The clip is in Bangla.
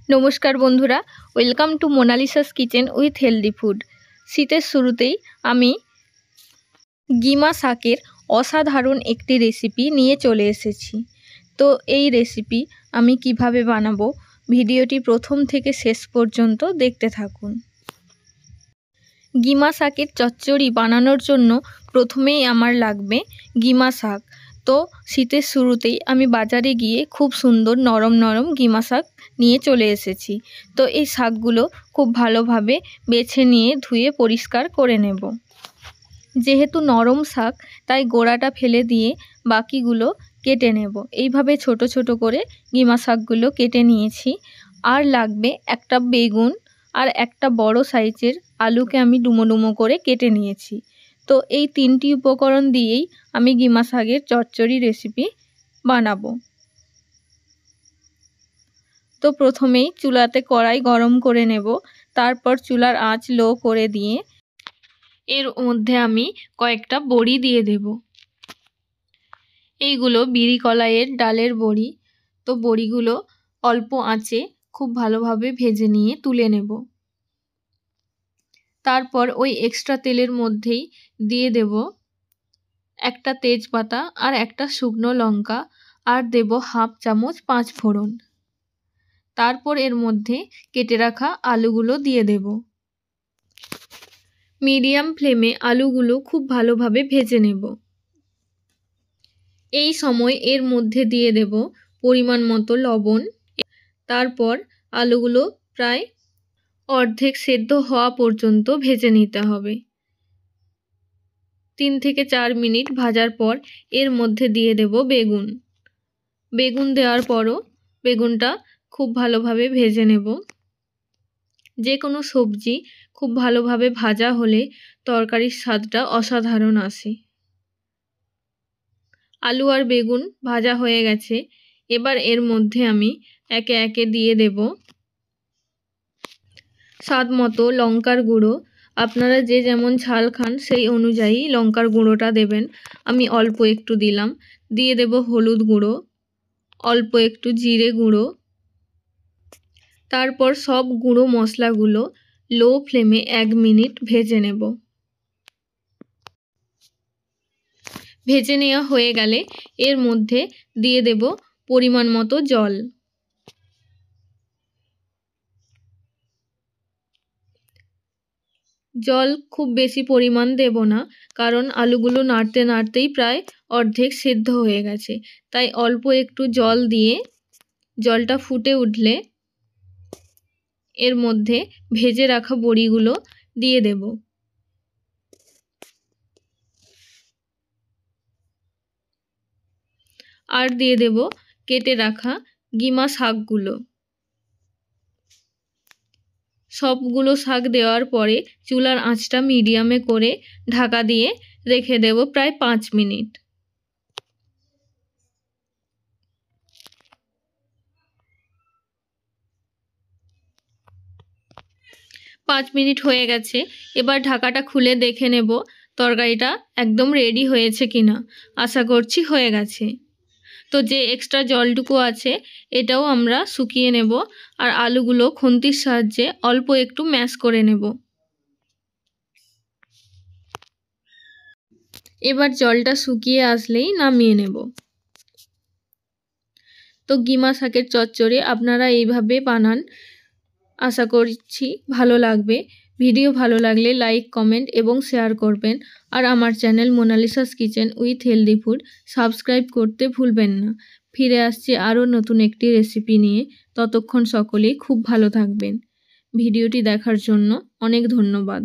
নমস্কার বন্ধুরা, welcome to Monalisa's kitchen with healthy food. শীতের শুরুতেই আমি গিমা শাকের অসাধারণ একটি রেসিপি নিয়ে চলে এসেছি। তো এই রেসিপি আমি কিভাবে বানাবো, ভিডিওটি প্রথম থেকে শেষ পর্যন্ত দেখতে থাকুন। গিমা শাকের চচ্চড়ি বানানোর জন্য প্রথমেই আমার লাগবে গিমা শাক। তো শীতের শুরুতেই আমি বাজারে গিয়ে খুব সুন্দর নরম নরম গিমা শাক নিয়ে চলে এসেছি। তো এই শাকগুলো খুব ভালোভাবে বেছে নিয়ে ধুয়ে পরিষ্কার করে নেব। যেহেতু নরম শাক তাই গোড়াটা ফেলে দিয়ে বাকিগুলো কেটে নেব। এইভাবে ছোট ছোট করে গিমা শাকগুলো কেটে নিয়েছি। আর লাগবে একটা বেগুন আর একটা বড় সাইজের আলুকে আমি ডুমো ডুমো করে কেটে নিয়েছি। তো এই তিনটি উপকরণ দিয়েই আমি গিমা শাকের চচ্চড়ি রেসিপি বানাবো। তো প্রথমেই চুলাতে কড়াই গরম করে নেব। তারপর চুলার আঁচ লো করে দিয়ে এর মধ্যে আমি কয়েকটা বড়ি দিয়ে দেব। এইগুলো বিড়ি কলাইয়ের ডালের বড়ি। তো বড়িগুলো অল্প আঁচে খুব ভালোভাবে ভেজে নিয়ে তুলে নেব। তারপর ওই এক্সট্রা তেলের মধ্যেই দিয়ে দেব একটা তেজপাতা আর একটা শুকনো লঙ্কা, আর দেব হাফ চামচ 5 ফোড়ন। তারপর এর মধ্যে কেটে রাখা আলুগুলো দিয়ে দেব। মিডিয়াম ফ্লেমে আলুগুলো খুব ভালোভাবে ভেজে নেব। এই সময় এর মধ্যে দিয়ে দেব পরিমাণ মতো লবণ। তারপর আলুগুলো প্রায় অর্ধেক সেদ্ধ হওয়া পর্যন্ত ভেজে নিতে হবে। 3 থেকে 4 মিনিট ভাজার পর এর মধ্যে দিয়ে দেব বেগুন। বেগুন দেওয়ার পরও বেগুনটা খুব ভালোভাবে ভেজে নেব। যে কোনো সবজি খুব ভালোভাবে ভাজা হলে তরকারির স্বাদটা অসাধারণ আসে। আলু আর বেগুন ভাজা হয়ে গেছে। এবার এর মধ্যে আমি একে একে দিয়ে দেব স্বাদ মতো লঙ্কার গুঁড়ো। আপনারা যে যেমন ঝাল খান সেই অনুযায়ী লঙ্কার গুঁড়োটা দেবেন। আমি অল্প একটু দিলাম। দিয়ে দেব হলুদ গুঁড়ো, অল্প একটু জিরে গুঁড়ো। তারপর সব গুঁড়ো মশলাগুলো লো ফ্লেমে 1 মিনিট ভেজে নেব। ভেজে নেওয়া হয়ে গেলে এর মধ্যে দিয়ে দেব পরিমাণ মতো জল। জল খুব বেশি পরিমাণ দেব না, কারণ আলুগুলো নাড়তে নাড়তেই প্রায় অর্ধেক সেদ্ধ হয়ে গেছে। তাই অল্প একটু জল দিয়ে জলটা ফুটে উঠলে এর মধ্যে ভেজে রাখা বড়িগুলো দিয়ে দেব। আর দিয়ে দেব কেটে রাখা গিমা শাকগুলো। সবগুলো শাক দেওয়ার পরে চুলার আঁচটা মিডিয়ামে করে ঢাকা দিয়ে রেখে দেব প্রায় 5 মিনিট। পাঁচ মিনিট হয়ে গেছে। এবার ঢাকাটা খুলে দেখে নেব তরকারিটা একদম রেডি হয়েছে কিনা। আশা করছি হয়ে গেছে। তো যে এক্সট্রা জলটুকু আছে এটাও আমরা শুকিয়ে নেব। আর আলুগুলো খুন্তির সাহায্যে অল্প একটু ম্যাশ করে নেব। এবার জলটা শুকিয়ে আসলেই নামিয়ে নেব। তো গিমা শাকের চচ্চড়ি আপনারা এইভাবে বানান। আশা করছি ভালো লাগবে। ভিডিও ভালো লাগলে লাইক, কমেন্ট এবং শেয়ার করবেন। আর আমার channel Monalisa's kitchen with healthy food subscribe করতে ভুলবেন না। ফিরে আসছি আরও নতুন একটি রেসিপি নিয়ে। ততক্ষণ সকলেই খুব ভালো থাকবেন। ভিডিওটি দেখার জন্য অনেক ধন্যবাদ।